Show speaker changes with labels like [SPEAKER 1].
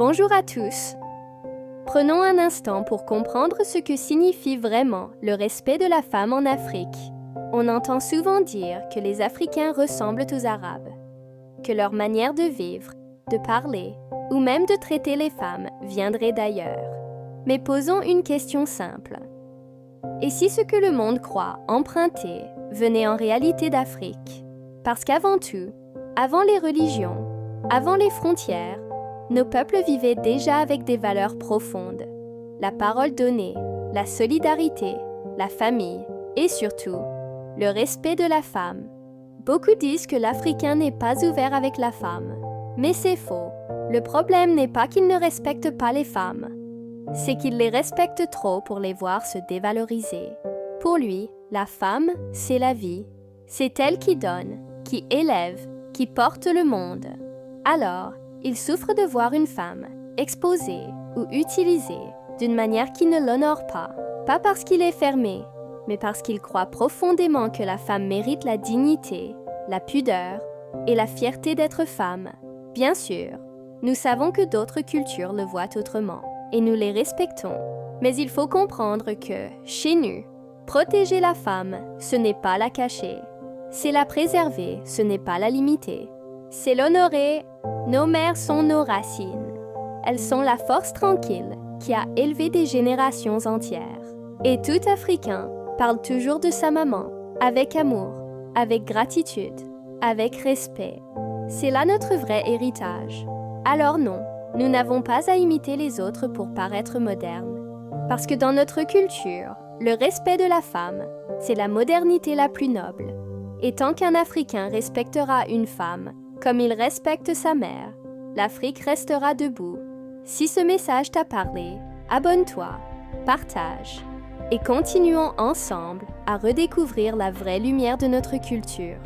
[SPEAKER 1] Bonjour à tous. Prenons un instant pour comprendre ce que signifie vraiment le respect de la femme en Afrique. On entend souvent dire que les Africains ressemblent aux Arabes, que leur manière de vivre, de parler ou même de traiter les femmes viendrait d'ailleurs. Mais posons une question simple. Et si ce que le monde croit emprunter venait en réalité d'Afrique? Parce qu'avant tout, avant les religions, avant les frontières, nos peuples vivaient déjà avec des valeurs profondes. La parole donnée, la solidarité, la famille et surtout, le respect de la femme. Beaucoup disent que l'Africain n'est pas ouvert avec la femme. Mais c'est faux. Le problème n'est pas qu'il ne respecte pas les femmes. C'est qu'il les respecte trop pour les voir se dévaloriser. Pour lui, la femme, c'est la vie. C'est elle qui donne, qui élève, qui porte le monde. Alors, il souffre de voir une femme exposée ou utilisée d'une manière qui ne l'honore pas. Pas parce qu'il est fermé, mais parce qu'il croit profondément que la femme mérite la dignité, la pudeur et la fierté d'être femme. Bien sûr, nous savons que d'autres cultures le voient autrement et nous les respectons. Mais il faut comprendre que, chez nous, protéger la femme, ce n'est pas la cacher. C'est la préserver, ce n'est pas la limiter. C'est l'honorer. Nos mères sont nos racines. Elles sont la force tranquille qui a élevé des générations entières. Et tout Africain parle toujours de sa maman, avec amour, avec gratitude, avec respect. C'est là notre vrai héritage. Alors non, nous n'avons pas à imiter les autres pour paraître modernes. Parce que dans notre culture, le respect de la femme, c'est la modernité la plus noble. Et tant qu'un Africain respectera une femme comme il respecte sa mère, l'Afrique restera debout. Si ce message t'a parlé, abonne-toi, partage et continuons ensemble à redécouvrir la vraie lumière de notre culture.